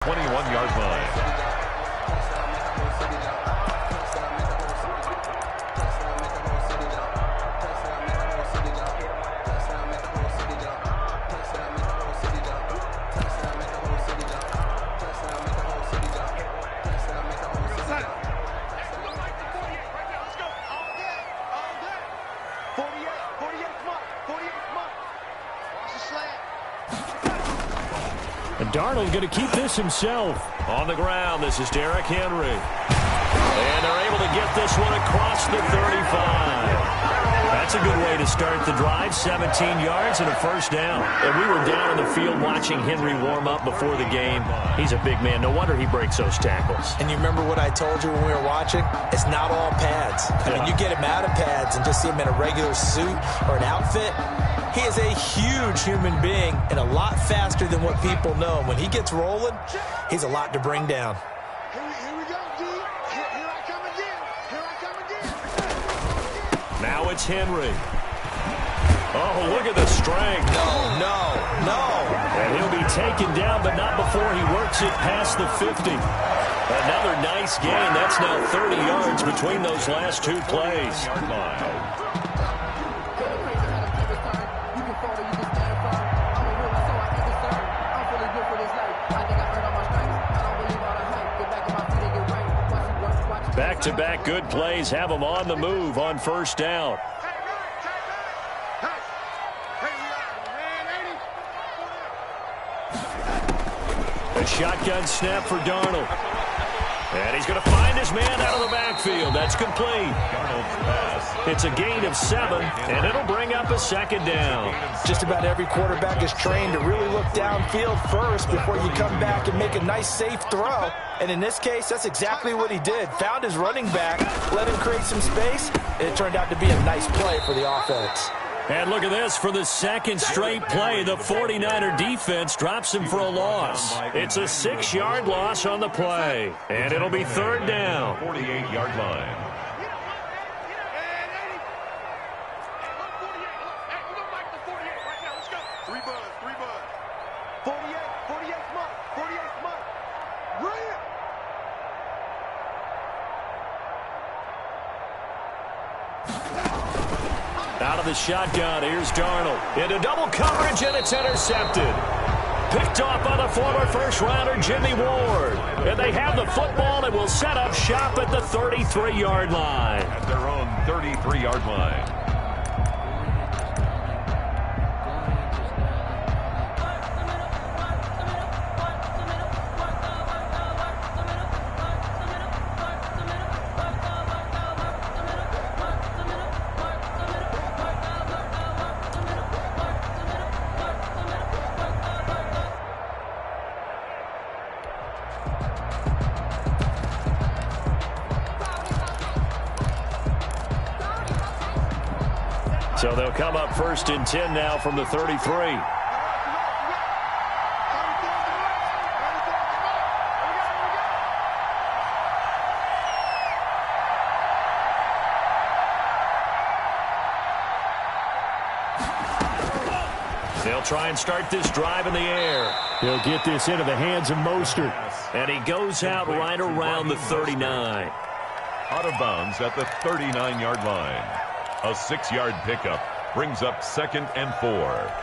21-yard line. And Darnold going to keep this himself. On the ground, this is Derrick Henry. And they're able to get this one across the 35. That's a good way to start the drive. 17 yards and a first down. And we were down in the field watching Henry warm up before the game. He's a big man. No wonder he breaks those tackles. And you remember what I told you when we were watching? It's not all pads. I mean, you get him out of pads and just see him in a regular suit or an outfit. He is a huge human being and a lot faster than what people know. When he gets rolling, he's a lot to bring down. Here we go, D. Here I come again. Here I come again. Now it's Henry. Oh, look at the strength. No. And he'll be taken down, but not before he works it past the 50. Another nice gain. That's now 30 yards between those last two plays. Back-to-back good plays have them on the move on first down. A shotgun snap for Darnold. And he's going to find his man out of the backfield. That's complete. It's a gain of 7, and it'll bring up a second down. Just about every quarterback is trained to really look downfield first before you come back and make a nice, safe throw. And in this case, that's exactly what he did. Found his running back, let him create some space, and it turned out to be a nice play for the offense. And look at this. For the second straight play, the 49er defense drops him for a loss. It's a 6-yard loss on the play. And it'll be third down. 48-yard line. Out of the shotgun, here's Darnold. Into double coverage, and it's intercepted. Picked off by the former first-rounder Jimmy Ward. And they have the football and will set up shop at the 33-yard line. At their own 33-yard line. So they'll come up first and 10 now from the 33. They'll try and start this drive in the air. He'll get this into the hands of Mostert. And he goes out right around the 39. Out of bounds at the 39-yard line. A 6-yard pickup brings up 2nd and 4.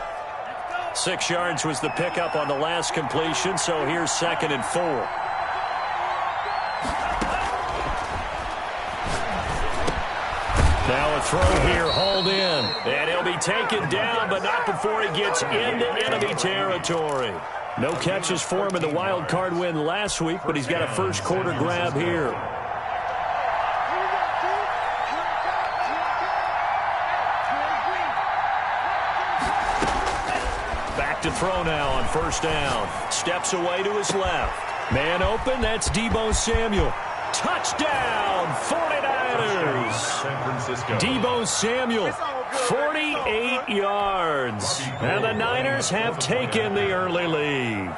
6 yards was the pickup on the last completion, so here's 2nd and 4. Now a throw here, hauled in. And he'll be taken down, but not before he gets into enemy territory. No catches for him in the wild card win last week, but he's got a first quarter grab here. To throw now on first down. Steps away to his left. Man open, that's Deebo Samuel. Touchdown, 49ers. San Francisco. Deebo Samuel, 48 yards. And the Niners have taken the early lead.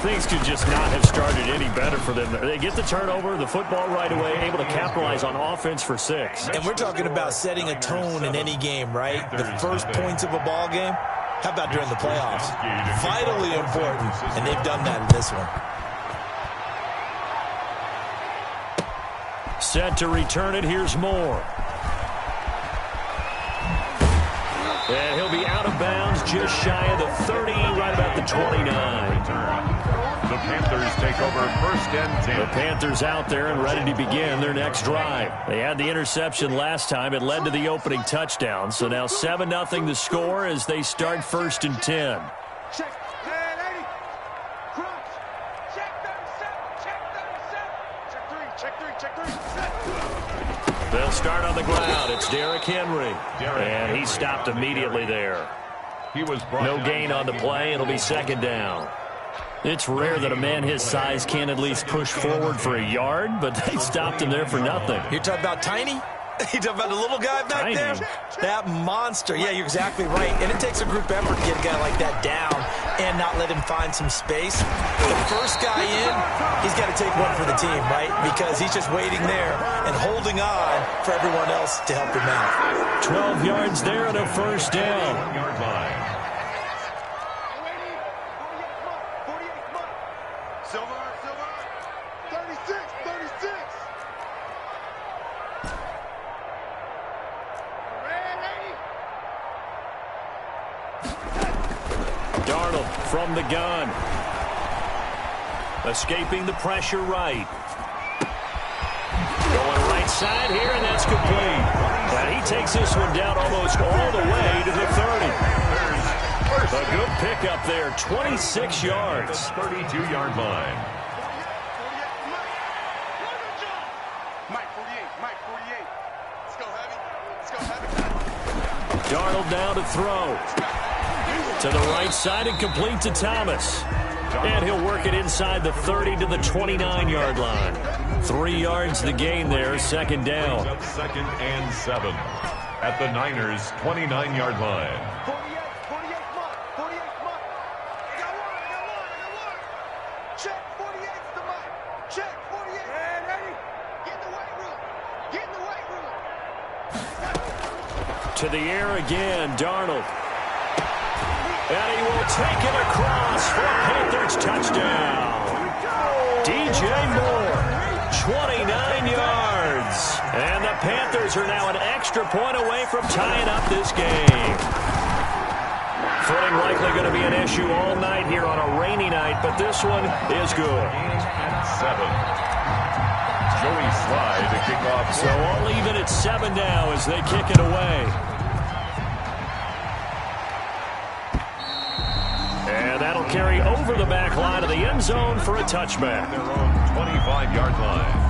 Things could just not have started any better for them. They get the turnover, the football right away, able to capitalize on offense for 6. And we're talking about setting a tone in any game, right? The first points of a ball game. How about during the playoffs? Vitally important, and they've done that in this one. Set to return it. Here's Moore. And he'll be out of bounds just shy of the 30, right about the 29. The Panthers take over 1st and 10. The Panthers out there and ready to begin their next drive. They had the interception last time. It led to the opening touchdown. So now 7-0 the score as they start 1st and 10. Check. Man, 80. Crunch. Check 37. Check 37. Check 3. They'll start on the ground. It's Derrick Henry. And he stopped immediately there. He was No gain on the play. It'll be 2nd down. It's rare that a man his size can at least push forward for a yard, but they stopped him there for nothing. You're talking about tiny? You're talking about the little guy back Tiny. there? That monster. Yeah, you're exactly right. And it takes a group effort to get a guy like that down and not let him find some space. The first guy in, he's got to take one for the team, right? Because he's just waiting there and holding on for everyone else to help him out. 12 yards there and a 1st down. Yard line. Silver. 36. Darnold from the gun. Escaping the pressure right. Going right side here, and that's complete. And he takes this one down almost all the way to the 30. A good pickup there, 26 yards. 32-yard line. Mike 48. Let's go heavy. Darnold now to throw. To the right side and complete to Thomas. And he'll work it inside the 30 to the 29-yard line. 3 yards the gain there, 2nd down. 2nd and 7 at the Niners' 29-yard line. 48 Mike. I got one. Check 48's the Mike. Check 48. Man, Eddie, get in the weight room. To the air again, Darnold. And he will take it across for a Panthers touchdown. DJ Moore, 29 yards. And the Panthers are now an extra point away from tying up this game. Footing likely going to be an issue all night here on a rainy night, but this one is good. 7. Joey Sly to kick off. So all even at 7 now as they kick it away. And that'll carry over the back line of the end zone for a touchback. Their own 25-yard line.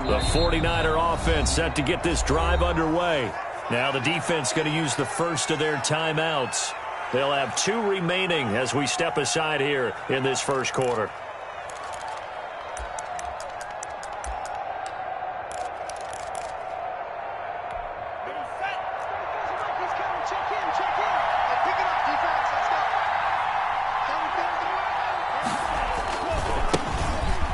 The 49er offense set to get this drive underway. Now the defense going to use the first of their timeouts. They'll have 2 remaining as we step aside here in this first quarter.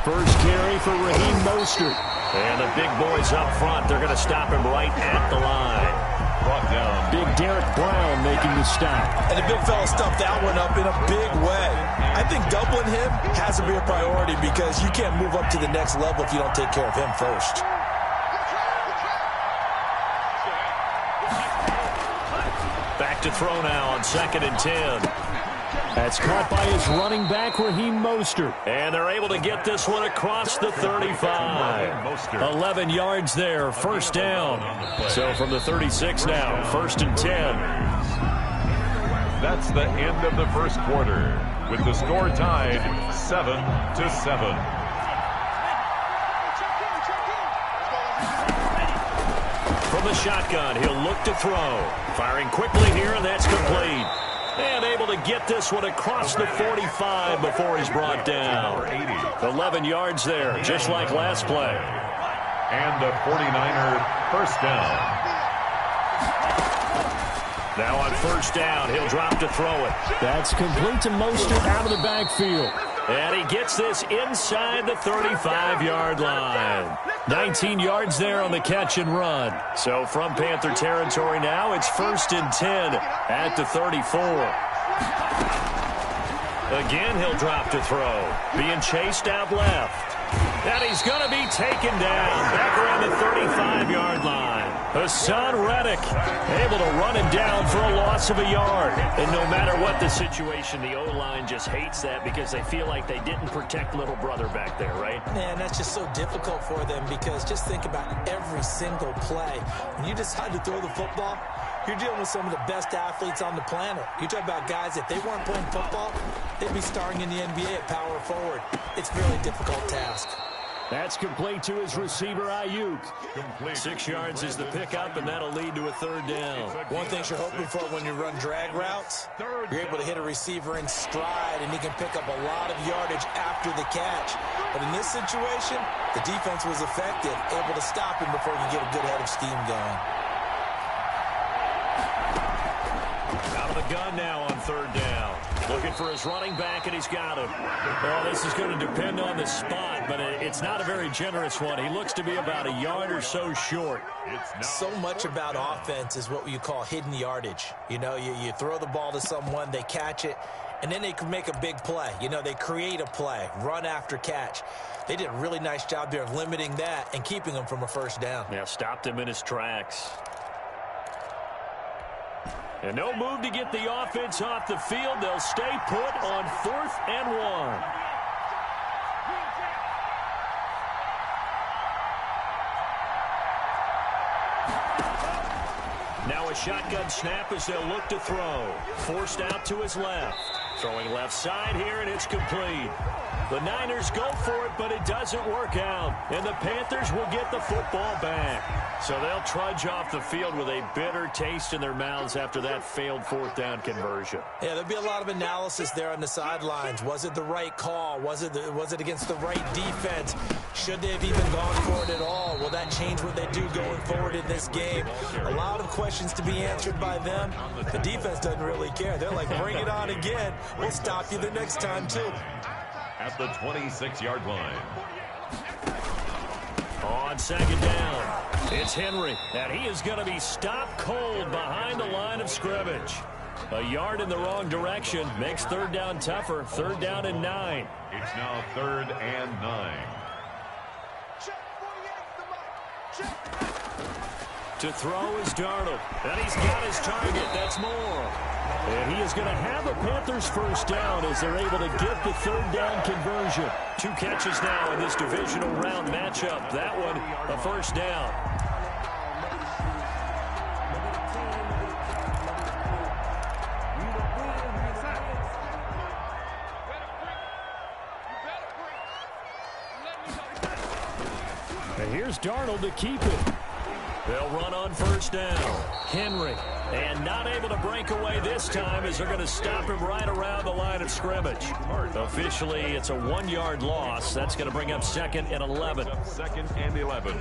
First carry for Raheem Mostert. And the big boys up front, they're going to stop him right at the line. Brought down. Big Derek Brown making the stop. And the big fella stuffed that one up in a big way. I think doubling him has to be a priority because you can't move up to the next level if you don't take care of him first. Back to throw now on 2nd and 10. That's caught by his running back, Raheem Mostert. And they're able to get this one across the 35. 11 yards there, 1st down. So from the 36 now, 1st and 10. That's the end of the first quarter, with the score tied 7-7. From the shotgun, he'll look to throw. Firing quickly here, and that's complete. And able to get this one across the 45 before he's brought down. 11 yards there, just like last play. And a 49er first down. Now on 1st down, he'll drop to throw it. That's complete to Mostert out of the backfield. And he gets this inside the 35-yard line. 19 yards there on the catch and run. So from Panther territory now, it's 1st and 10 at the 34. Again, he'll drop to throw. Being chased out left. And he's going to be taken down back around the 35-yard line. Hassan Reddick able to run him down for a loss of a yard. And no matter what the situation, the O-line just hates that because they feel like they didn't protect little brother back there, right? Man, that's just so difficult for them because just think about every single play. When you decide to throw the football, you're dealing with some of the best athletes on the planet. You talk about guys, if they weren't playing football, they'd be starring in the NBA at power forward. It's a really difficult task. That's complete to his receiver, Ayuk. 6 yards is the pickup, and that'll lead to a 3rd down. One thing you're hoping for when you run drag routes, you're able to hit a receiver in stride, and he can pick up a lot of yardage after the catch. But in this situation, the defense was effective, able to stop him before he could get a good head of steam going. Out of the gun now on 3rd down. Looking for his running back, and he's got him. Well, this is going to depend on the spot, but it's not a very generous one. He looks to be about a yard or so short. So much about offense is what you call hidden yardage. You know, you throw the ball to someone, they catch it, and then they can make a big play. You know, they create a play, run after catch. They did a really nice job there of limiting that and keeping him from a 1st down. Yeah, stopped him in his tracks. And no move to get the offense off the field. They'll stay put on 4th and 1. Now a shotgun snap as they'll look to throw. Forced out to his left. Throwing left side here, and it's complete. The Niners go for it, but it doesn't work out. And the Panthers will get the football back. So they'll trudge off the field with a bitter taste in their mouths after that failed 4th down conversion. Yeah, there'll be a lot of analysis there on the sidelines. Was it the right call? Was it against the right defense? Should they have even gone for it at all? Will that change what they do going forward in this game? A lot of questions to be answered by them. The defense doesn't really care. They're like, bring it on again. We'll stop you the next time, too. At the 26-yard line. On 2nd down, it's Henry, and he is going to be stopped cold behind the line of scrimmage. A yard in the wrong direction makes 3rd down tougher. 3rd down and 9. It's now 3rd and 9. To throw is Darnold, and he's got his target. That's Moore. And he is going to have a Panthers 1st down as they're able to get the 3rd down conversion. 2 catches now in this divisional round matchup. That one, a 1st down. And here's Darnold to keep it. They'll run on 1st down. Henry, and not able to break away this time as they're going to stop him right around the line of scrimmage. Officially, it's a 1-yard loss. That's going to bring up 2nd and 11. 2nd and 11.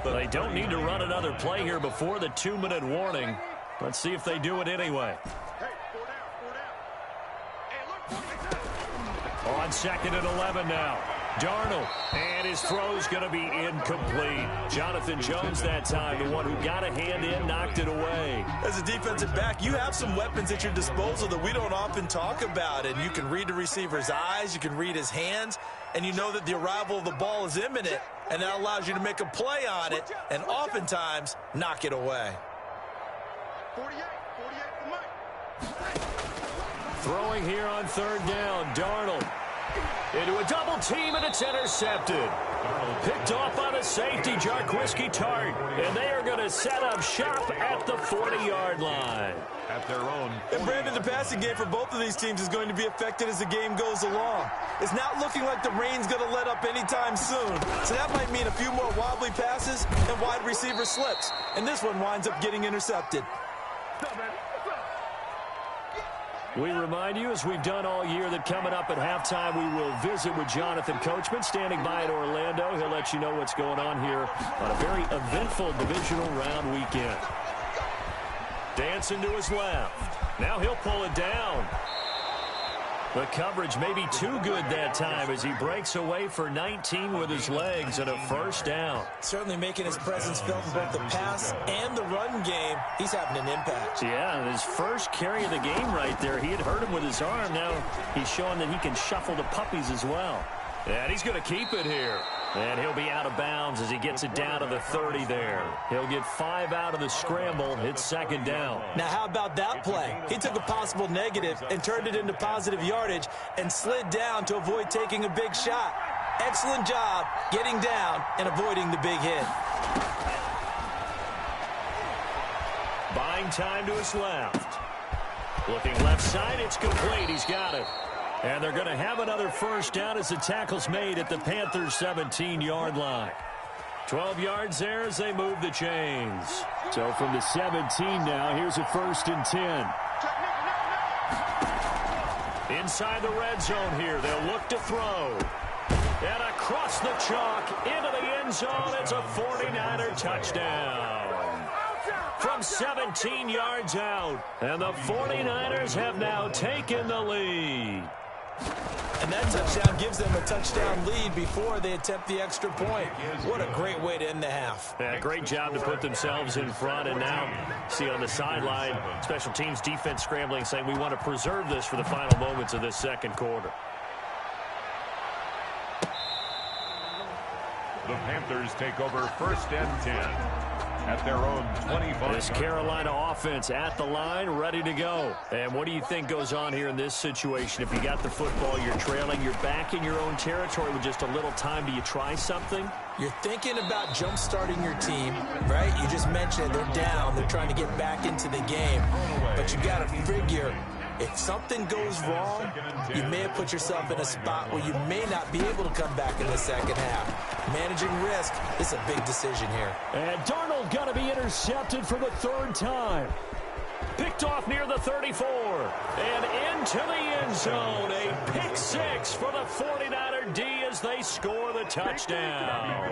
They don't need to run another play here before the 2-minute warning. Let's see if they do it anyway. On 2nd and 11 now. Darnold, and his throw's going to be incomplete. Jonathan Jones that time, the one who got a hand in, knocked it away. As a defensive back, you have some weapons at your disposal that we don't often talk about, and you can read the receiver's eyes, you can read his hands, and you know that the arrival of the ball is imminent, and that allows you to make a play on it, and oftentimes knock it away. 48, Throwing here on 3rd down, Darnold. Into a double team, and it's intercepted. Picked off by the safety, Jarquiski Tart. And they are going to set up shop at the 40-yard line. At their own. And Brandon, the passing game for both of these teams is going to be affected as the game goes along. It's not looking like the rain's going to let up anytime soon. So that might mean a few more wobbly passes and wide receiver slips. And this one winds up getting intercepted. We remind you, as we've done all year, that coming up at halftime, we will visit with Jonathan Coachman, standing by in Orlando. He'll let you know what's going on here on a very eventful divisional round weekend. Dancing to his left. Now he'll pull it down. The coverage may be too good that time as he breaks away for 19 with his legs and a first down. Certainly making his presence felt in both the pass and the run game. He's having an impact. Yeah, his first carry of the game right there. He had hurt him with his arm. Now he's showing that he can shuffle the puppies as well. And he's going to keep it here. And he'll be out of bounds as he gets it down to the 30 there. He'll get 5 out of the scramble. It's second down. Now, how about that play? He took a possible negative and turned it into positive yardage and slid down to avoid taking a big shot. Excellent job getting down and avoiding the big hit. Buying time to his left. Looking left side, it's complete. He's got it. And they're going to have another first down as the tackle's made at the Panthers' 17-yard line. 12 yards there as they move the chains. So from the 17 now, here's a 1st and 10. Inside the red zone here, they'll look to throw. And across the chalk, into the end zone, it's a 49er touchdown. From 17 yards out, and the 49ers have now taken the lead. And that touchdown gives them a touchdown lead before they attempt the extra point. What a great way to end the half. Yeah, great job to put themselves in front. And now, see on the sideline, special teams defense scrambling, saying we want to preserve this for the final moments of this second quarter. The Panthers take over 1st and 10 at their own 25. This Carolina offense at the line, ready to go. And what do you think goes on here in this situation? If you got the football, you're trailing, you're back in your own territory with just a little time. Do you try something? You're thinking about jump-starting your team, right? You just mentioned they're down. They're trying to get back into the game. But you got to figure, if something goes wrong, you may have put yourself in a spot where you may not be able to come back in the second half. Managing risk is a big decision here. And Darnold got to be intercepted for the 3rd time. Picked off near the 34. And into the end zone. A pick 6 for the 49er D as they score the touchdown.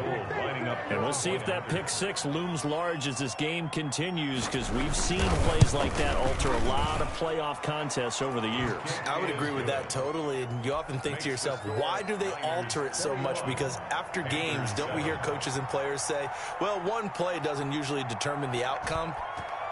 And we'll see if that pick 6 looms large as this game continues, because we've seen plays like that alter a lot of playoff contests over the years. I would agree with that totally. And you often think to yourself, why do they alter it so much? Because after games, don't we hear coaches and players say, well, one play doesn't usually determine the outcome.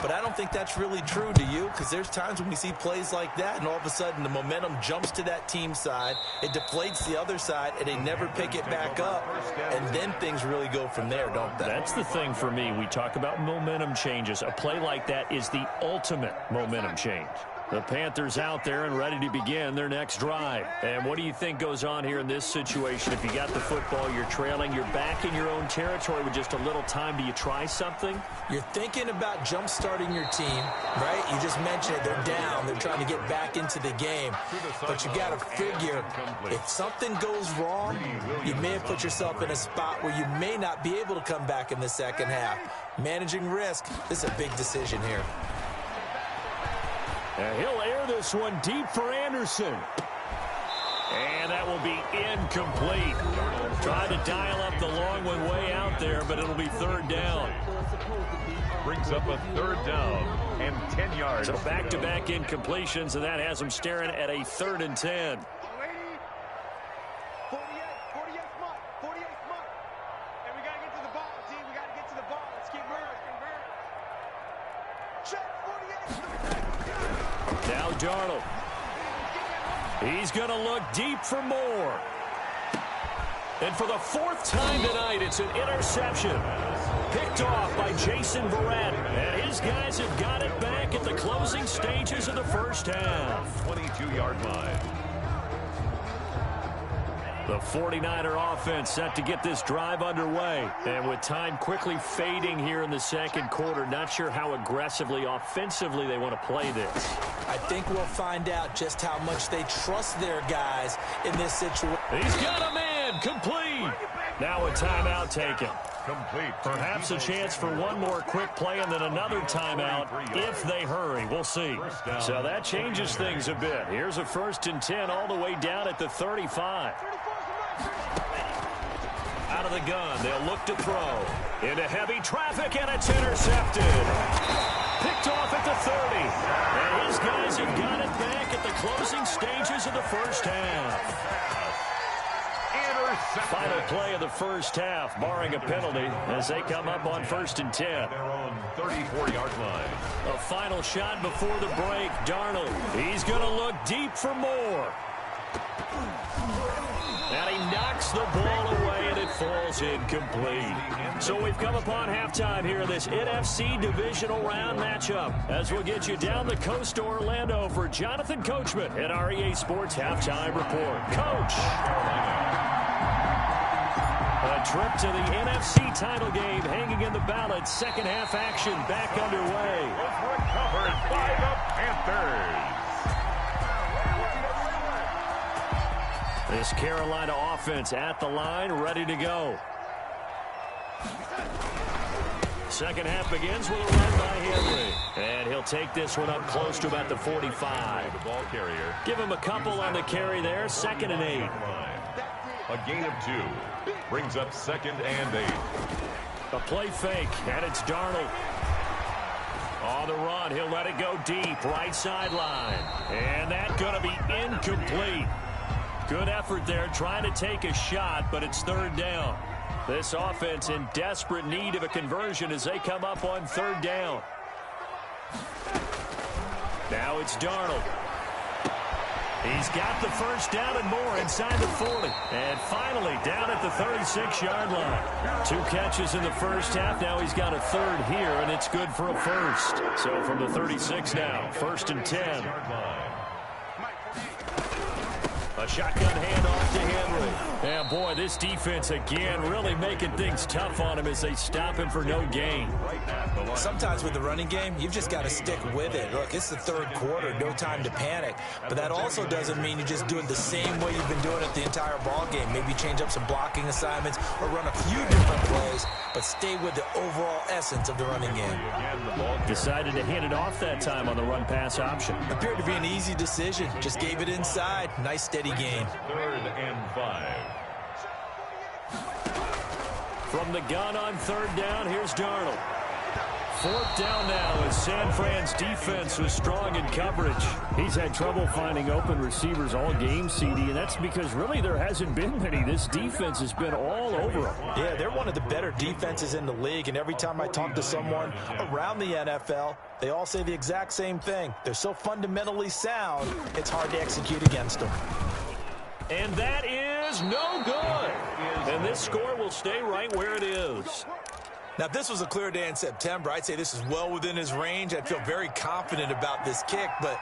But I don't think that's really true, do you? Because there's times when we see plays like that, and all of a sudden the momentum jumps to that team side, it deflates the other side, and they never pick it back up, and then things really go from there, don't they? That's the thing for me. We talk about momentum changes. A play like that is the ultimate momentum change. The Panthers out there and ready to begin their next drive. And what do you think goes on here in this situation? If you got the football, you're trailing, you're back in your own territory with just a little time. Do you try something? You're thinking about jump-starting your team, right? You just mentioned it. They're down. They're trying to get back into the game. But you got to figure, if something goes wrong, you may have put yourself in a spot where you may not be able to come back in the second half. Managing risk is a big decision here. And he'll air this one deep for Anderson. And that will be incomplete. Tried to dial up the long one way out there, but it'll be 3rd down. Brings up a 3rd down and 10 yards. So back-to-back incompletions, and that has them staring at a 3rd and 10. 48 month. And we got to get to the ball, team. We got to get to the ball. Let's keep moving. Check 48. Now Darnold. He's going to look deep for more. And for the 4th time tonight, it's an interception. Picked off by Jason Verrett. And his guys have got it back at the closing stages of the first half. 22-yard line. The 49er offense set to get this drive underway. And with time quickly fading here in the second quarter, not sure how aggressively, offensively they want to play this. I think we'll find out just how much they trust their guys in this situation. He's got a man, complete. Now a timeout taken. Complete. Perhaps a chance for one more quick play and then another timeout if they hurry. We'll see. So that changes things a bit. Here's a 1st and 10 all the way down at the 35. Out of the gun, they'll look to throw. Into heavy traffic, and it's intercepted. Picked off at the 30. And his guys have got it back at the the closing stages of the first half. Final play of the first half, barring a penalty, as they come up on 1st and 10. They're on 34-yard line. A final shot before the break. Darnold, he's going to look deep for more. And he knocks the ball away, and it falls incomplete. So we've come upon halftime here in this NFC divisional round matchup, as we'll get you down the coast to Orlando for Jonathan Coachman at our EA Sports Halftime Report. Coach! A trip to the NFC title game hanging in the balance. Second half action back underway. Was recovered by the Panthers. This Carolina offense at the line, ready to go. Second half begins with a run by Henry. And he'll take this one up close to about the 45. The ball carrier. Give him a couple on the carry there. 2nd and 8. A gain of 2. Brings up 2nd and 8. A play fake, and it's Darnold. On the run, he'll let it go deep, right sideline. And that's going to be incomplete. Good effort there, trying to take a shot, but it's 3rd down. This offense in desperate need of a conversion as they come up on 3rd down. Now it's Darnold. He's got the first down and more inside the 40. And finally down at the 36-yard line. 2 catches in the first half. Now he's got a 3rd here, and it's good for a 1st. So from the 36 now, 1st and 10. A shotgun handoff to Henry. Yeah, boy, this defense again really making things tough on him as they stop him for no gain. Sometimes with the running game, you've just got to stick with it. Look, it's the 3rd quarter, no time to panic. But that also doesn't mean you just do it the same way you've been doing it the entire ball game. Maybe change up some blocking assignments or run a few different plays, but stay with the overall essence of the running game. Decided to hand it off that time on the run-pass option. Appeared to be an easy decision. Just gave it inside. Nice, steady gain. 3rd and 5. From the gun on 3rd down, here's Darnold. 4th down now as San Fran's defense was strong in coverage. He's had trouble finding open receivers all game, CD, and that's because really there hasn't been many. This defense has been all over them. Yeah, they're one of the better defenses in the league, and every time I talk to someone around the NFL, they all say the exact same thing. They're so fundamentally sound, it's hard to execute against them. And that is no good. And this score will stay right where it is. Now, if this was a clear day in September, I'd say this is well within his range. I'd feel very confident about this kick, but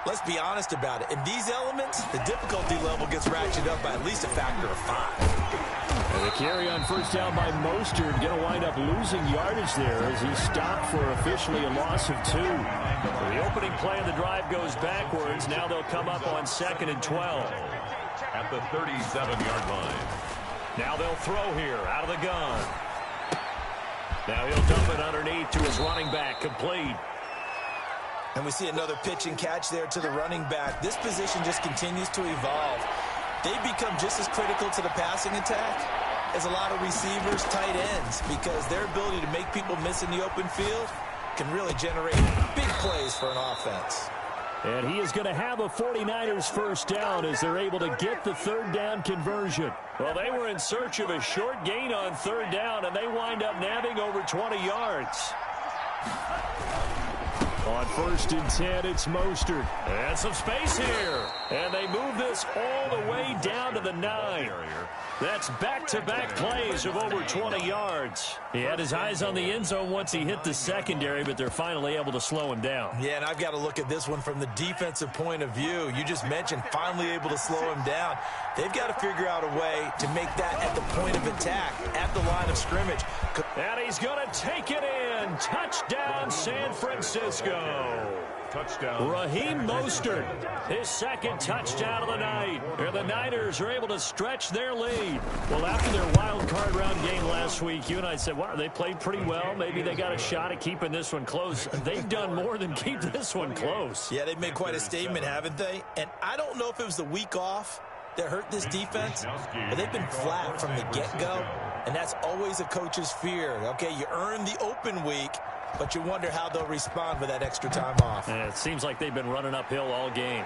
let's be honest about it. In these elements, the difficulty level gets ratcheted up by at least a factor of 5. And the carry on 1st down by Mostert, going to wind up losing yardage there as he stopped for officially a loss of 2. The opening play of the drive goes backwards. Now they'll come up on 2nd and 12. At the 37-yard line. Now they'll throw here out of the gun. Now he'll dump it underneath to his running back, complete. And we see another pitch and catch there to the running back. This position just continues to evolve. They become just as critical to the passing attack as a lot of receivers, tight ends, because their ability to make people miss in the open field can really generate big plays for an offense. And he is going to have a 49ers first down as they're able to get the 3rd down conversion. Well, they were in search of a short gain on 3rd down, and they wind up nabbing over 20 yards. On 1st and 10, it's Mostert. And some space here. And they move this all the way down to the 9. That's back-to-back plays of over 20 yards. He had his eyes on the end zone once he hit the secondary, but they're finally able to slow him down. Yeah, and I've got to look at this one from the defensive point of view. You just mentioned finally able to slow him down. They've got to figure out a way to make that at the point of attack, at the line of scrimmage. And he's going to take it in. Touchdown, San Francisco. Touchdown. Raheem Mostert, his 2nd touchdown of the night. And the Niners are able to stretch their lead. Well, after their wild card round game last week, you and I said, wow, they played pretty well. Maybe they got a shot at keeping this one close. They've done more than keep this one close. Yeah, they've made quite a statement, haven't they? And I don't know if it was the week off that hurt this defense, but they've been flat from the get-go. And that's always a coach's fear. Okay, you earn the open week, but you wonder how they'll respond with that extra time off. And it seems like they've been running uphill all game.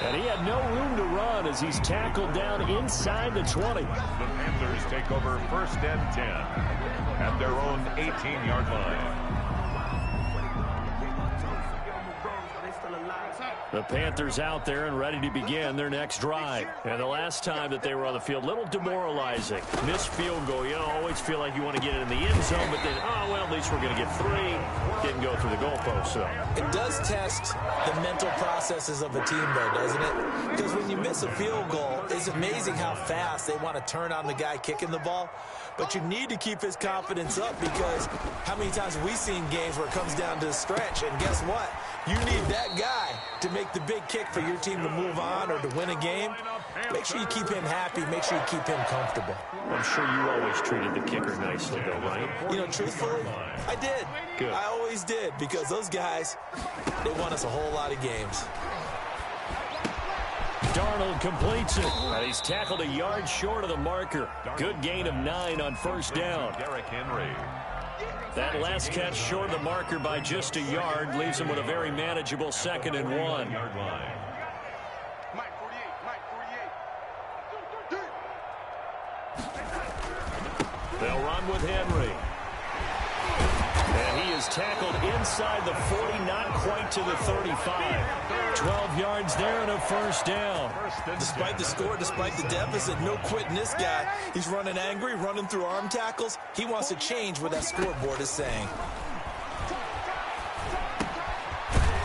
And he had no room to run as he's tackled down inside the 20. The Panthers take over 1st and 10 at their own 18-yard line. The Panthers out there and ready to begin their next drive. And the last time that they were on the field, a little demoralizing. Missed field goal. You always feel like you want to get it in the end zone, but then, oh, well, at least we're going to get 3. Didn't go through the goalpost, so. It does test the mental processes of a team, though, doesn't it? Because when you miss a field goal, it's amazing how fast they want to turn on the guy kicking the ball. But you need to keep his confidence up because how many times have we seen games where it comes down to a stretch, and guess what? You need that guy to make the big kick for your team to move on or to win a game. Make sure you keep him happy. Make sure you keep him comfortable. I'm sure you always treated the kicker nicely, though, right? You know, truthfully, I did. Good. I always did because those guys, they won us a whole lot of games. Darnold completes it. And he's tackled a yard short of the marker. Good gain of 9 on 1st down. Derrick Henry. That last catch short of the marker by just a yard leaves him with a very manageable 2nd and 1. Yard line. They'll run with Henry. And he is tackled inside the 40, not quite to the 35. 12 yards there and a 1st down. Despite the score, despite the deficit, no quitting this guy. He's running angry, running through arm tackles. He wants to change what that scoreboard is saying.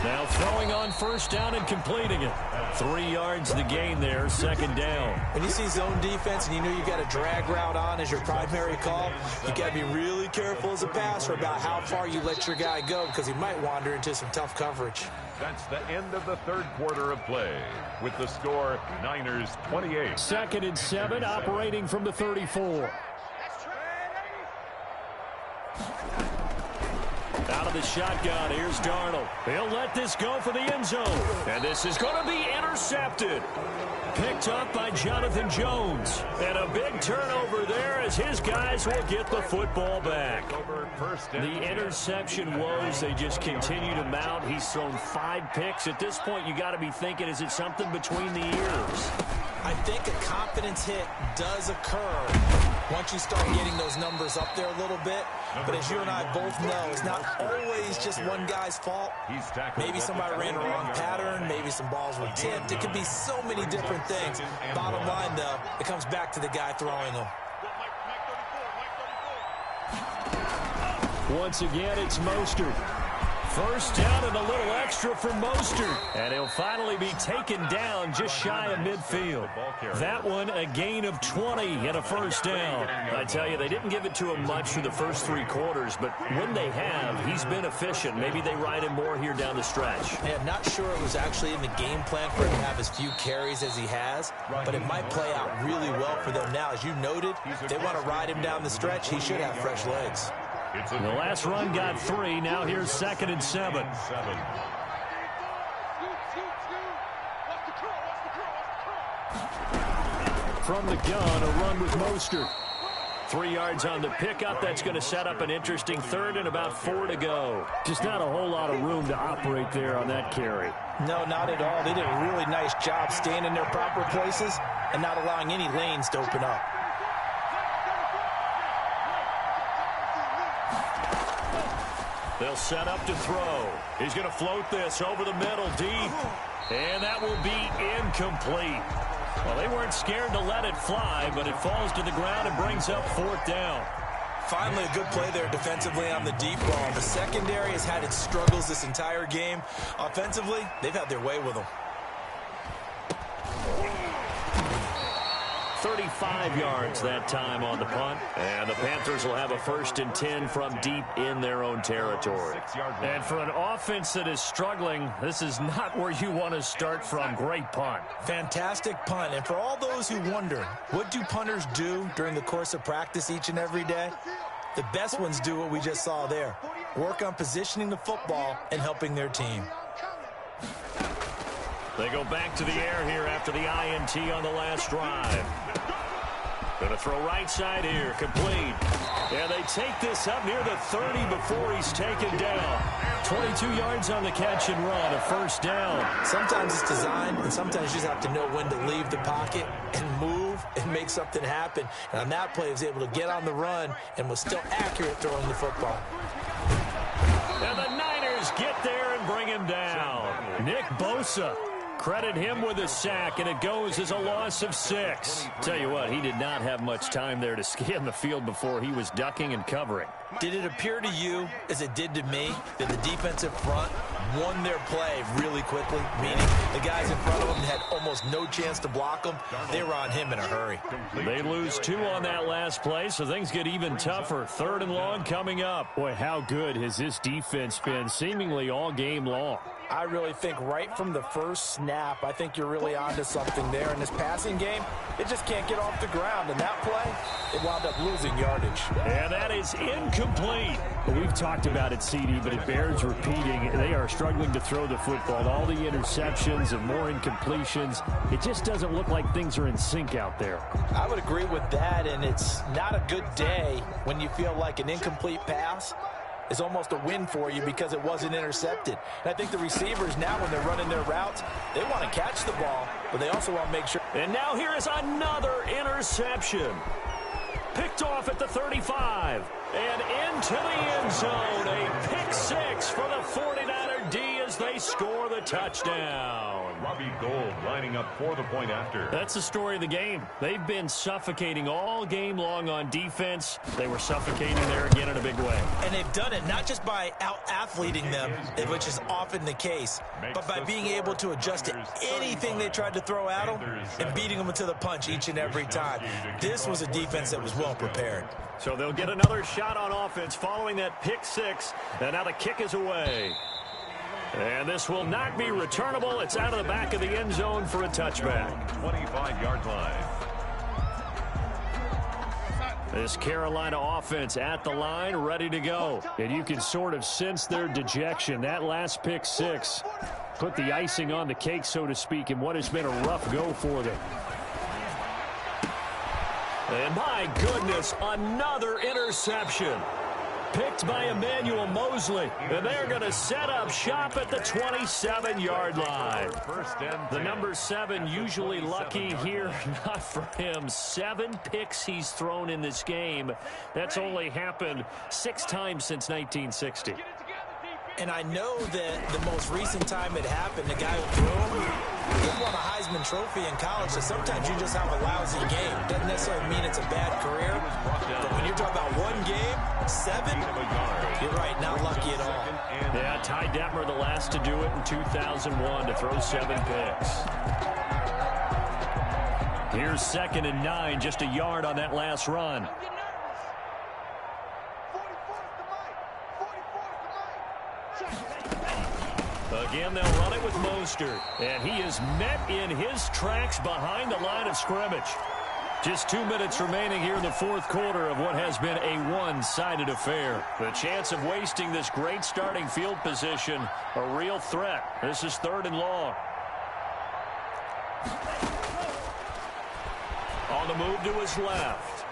Now throwing on 1st down and completing it. 3 yards the gain there, 2nd down. When you see zone defense and you know you got a drag route on as your primary call, you got to be really careful as a passer about how far you let your guy go because he might wander into some tough coverage. That's the end of the 3rd quarter of play with the score Niners 28. 2nd and 7 operating from the 34. Out of the shotgun, here's Darnold. He'll let this go for the end zone. And this is going to be intercepted. Picked up by Jonathan Jones. And a big turnover there as his guys will get the football back. The interception woes, they just continue to mount. He's thrown 5 picks. At this point, you got to be thinking, is it something between the ears? I think a confidence hit does occur once you start getting those numbers up there a little bit. But as you and I both know, it's not always just one guy's fault. Maybe somebody ran the wrong pattern. Maybe some balls were tipped. It could be so many different things. Bottom line, though, it comes back to the guy throwing them. Once again, it's Mostert. 1st down and a little extra for Mostert. And he'll finally be taken down just shy of midfield. That one, a gain of 20 and a 1st down. I tell you, they didn't give it to him much through the first 3 quarters, but when they have, he's been efficient. Maybe they ride him more here down the stretch. Yeah, I'm not sure it was actually in the game plan for him to have as few carries as he has, but it might play out really well for them now. As you noted, they want to ride him down the stretch. He should have fresh legs. The last run got 3. Now here's 2nd and 7. From the gun, a run with Mostert. 3 yards on the pickup. That's going to set up an interesting 3rd and about 4 to go. Just not a whole lot of room to operate there on that carry. No, not at all. They did a really nice job staying in their proper places and not allowing any lanes to open up. They'll set up to throw. He's going to float this over the middle deep. And that will be incomplete. Well, they weren't scared to let it fly, but it falls to the ground and brings up 4th down. Finally, a good play there defensively on the deep ball. The secondary has had its struggles this entire game. Offensively, they've had their way with them. 35 yards that time on the punt. And the Panthers will have a 1st and 10 from deep in their own territory. And for an offense that is struggling, this is not where you want to start from. Great punt. Fantastic punt. And for all those who wonder, what do punters do during the course of practice each and every day? The best ones do what we just saw there. Work on positioning the football and helping their team. They go back to the air here after the INT on the last drive. Going to throw right side here, complete. And they take this up near the 30 before he's taken down. 22 yards on the catch and run, a first down. Sometimes it's designed, and sometimes you just have to know when to leave the pocket and move and make something happen. And on that play, he was able to get on the run and was still accurate throwing the football. And the Niners get there and bring him down. Nick Bosa. Credit him with a sack, and it goes as a loss of 6. Tell you what, he did not have much time there to scan the field before he was ducking and covering. Did it appear to you, as it did to me, that the defensive front won their play really quickly? Meaning the guys in front of them had almost no chance to block them. They were on him in a hurry. They lose 2 on that last play, so things get even tougher. 3rd and long coming up. Boy, how good has this defense been seemingly all game long? I really think right from the first snap, I think you're really onto something there in this passing game. It just can't get off the ground. And that play, it wound up losing yardage. And that is incomplete. We've talked about it, CD, but it bears repeating. They are struggling to throw the football. All the interceptions and more incompletions. It just doesn't look like things are in sync out there. I would agree with that, and it's not a good day when you feel like an incomplete pass is almost a win for you because it wasn't intercepted. And I think the receivers now, when they're running their routes, they want to catch the ball, but they also want to make sure. And now here is another interception. Picked off at the 35. And into the end zone. A pick 6 for the 49er D as they score the touchdown. Robbie Gould lining up for the point after. That's the story of the game. They've been suffocating all game long on defense. They were suffocating there again in a big way. And they've done it not just by out-athleting them, which is often the case, but by being able to adjust to anything they tried to throw at them and beating them to the punch each and every time. This was a defense that was well prepared. So they'll get another shot on offense following that pick 6. And now the kick is away. And this will not be returnable. It's out of the back of the end zone for a touchback. 25-yard line. This Carolina offense at the line, ready to go. And you can sort of sense their dejection. That last pick 6 put the icing on the cake, so to speak, in what has been a rough go for them. And my goodness, another interception. Picked by Emmanuel Mosley. And they're going to set up shop at the 27-yard line. The number 7 usually lucky here. Not for him. 7 picks he's thrown in this game. That's only happened 6 times since 1960. And I know that the most recent time it happened, the guy who threw him, he won a Heisman Trophy in college, so sometimes you just have a lousy game. Doesn't necessarily mean it's a bad career, but when you're talking about one game, 7, you're right, not lucky at all. Yeah, Ty Detmer, the last to do it in 2001, to throw 7 picks. Here's 2nd and 9, just a yard on that last run. Again, they'll run it with Mostert. And he is met in his tracks behind the line of scrimmage. Just 2 minutes remaining here in the 4th quarter of what has been a one-sided affair. The chance of wasting this great starting field position, a real threat. This is 3rd and long. On the move to his left.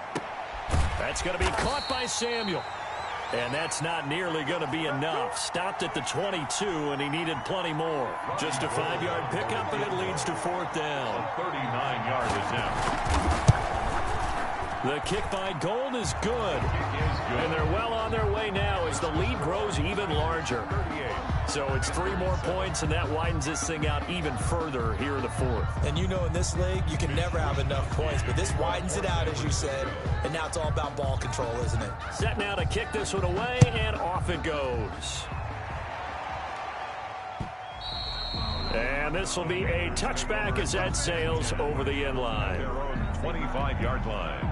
That's going to be caught by Samuel. And that's not nearly going to be enough. Stopped at the 22, and he needed plenty more. Just a 5-yard pickup, and it leads to 4th down. 39-yard attempt. The kick by Gould is good. And they're well on their way now as the lead grows even larger. So it's 3 more points, and that widens this thing out even further here in the 4th. And you know in this league, you can never have enough points, but this widens it out, as you said, and now it's all about ball control, isn't it? Set now to kick this one away, and off it goes. And this will be a touchback as that sails over the end line. Their own 25-yard line.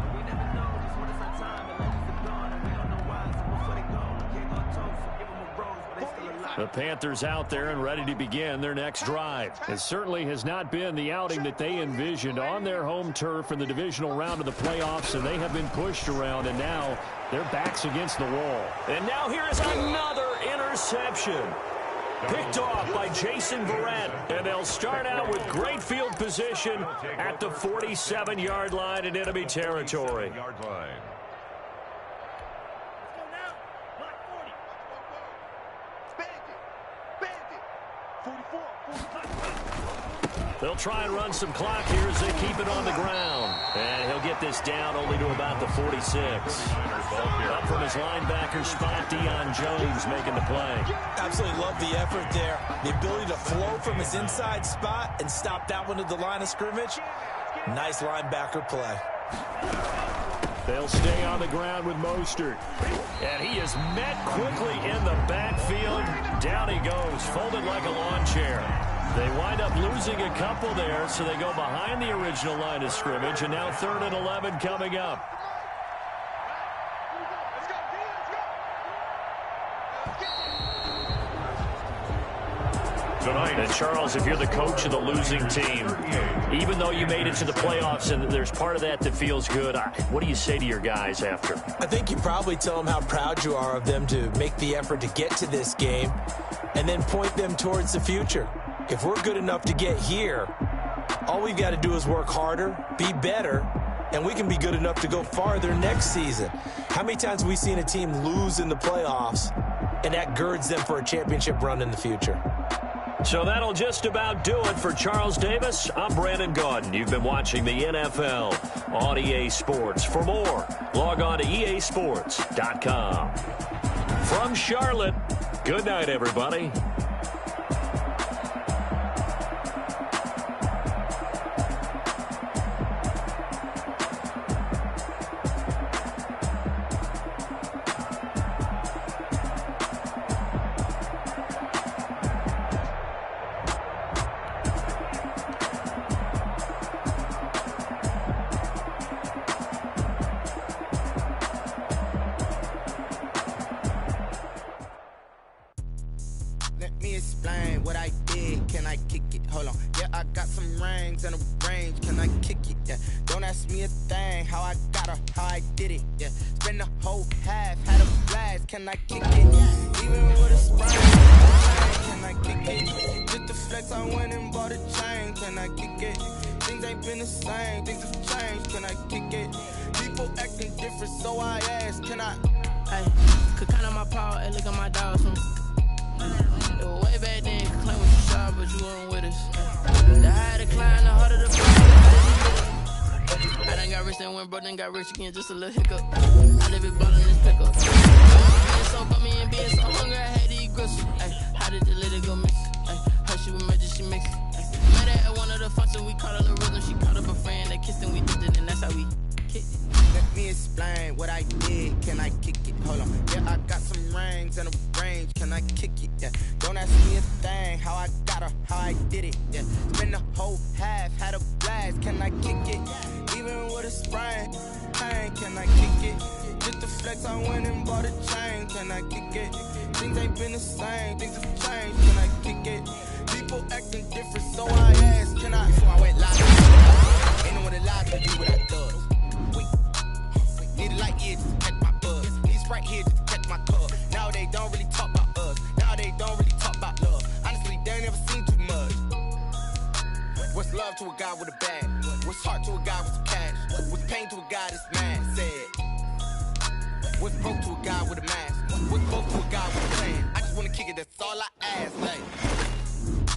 The Panthers out there and ready to begin their next drive. It certainly has not been the outing that they envisioned on their home turf in the divisional round of the playoffs, and they have been pushed around, and now their backs against the wall. And now here is another interception. Picked off by Jason Verrett, and they'll start out with great field position at the 47-yard line in enemy territory. They'll try and run some clock here as they keep it on the ground. And he'll get this down only to about the 46. Up from his linebacker spot, Deion Jones making the play. Absolutely love the effort there. The ability to flow from his inside spot and stop that one at the line of scrimmage. Nice linebacker play. They'll stay on the ground with Mostert. And he is met quickly in the backfield. Down he goes, folded like a lawn chair. They wind up losing a couple there, so they go behind the original line of scrimmage, and now 3rd and 11 coming up. Tonight. And Charles, if you're the coach of the losing team, even though you made it to the playoffs and there's part of that that feels good, what do you say to your guys after? I think you probably tell them how proud you are of them to make the effort to get to this game and then point them towards the future. If we're good enough to get here, all we've got to do is work harder, be better, and we can be good enough to go farther next season. How many times have we seen a team lose in the playoffs, and that girds them for a championship run in the future? So that'll just about do it for Charles Davis. I'm Brandon Gaudin. You've been watching the NFL on EA Sports. For more, log on to easports.com. From Charlotte, good night, everybody. Let me explain what I did. Can I kick it? Hold on. Yeah, I got some rings and a range. Can I kick it? Yeah. Don't ask me a thing. How I got her, how I did it. Yeah. Spend the whole half, had a blast. Can I kick it? Even with a sprain. Can I kick it? Just the flex, I went and bought a chain. Can I kick it? Things ain't been the same. Things have changed. Can I kick it? People acting different, so I ask. Can I? Hey, could count on my power and look at my dogs. It was way back then, could claim what you saw, but you weren't with us. The higher the climb, the harder the fall. I done got rich and went broke, then got rich again, just a little hiccup. I live it ballin' this pickup. Being so got me and being so hungry, I had to eat gristle. Ay, how did the lady go miss? Ay, her she was magic, she mixed. Met her at one of the functions, we caught her the rhythm. She caught up a friend, they kissed and we did it, and that's how we kicked it. Let me explain what I did. Can I kick it? Hold on. Yeah, I got some rings and a range. Can I kick it? Yeah. Don't ask me a thing. How I got her, how I did it. Yeah. Spend the whole half, had a blast. Can I kick it? Even with a sprain. Hey, can I kick it? Just the flex, I went and bought a chain. Can I kick it? Things ain't been the same. Things have changed. Can I kick it? People acting different, so I asked. Can I? Before I went live, ain't no one alive to do what I does. Need a light year just to catch my buzz. Need Sprite here just to catch my cup. Now they don't really talk about us. Now they don't really talk about love. Honestly, they ain't never seen too much. What's love to a guy with a bag? What's heart to a guy with some cash? What's pain to a guy that's mad? Said. What's broke to a guy with a mask? What's broke to a guy with a plan? I just wanna kick it, that's all I ask. Like,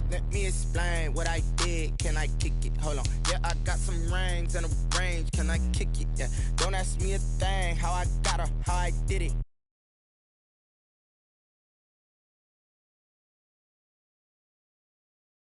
let me explain what I did. Can I kick it? Hold on. Yeah, I got some rings and a range. Can I kick it? Yeah. Don't ask me a thing. How I got her, how I did it.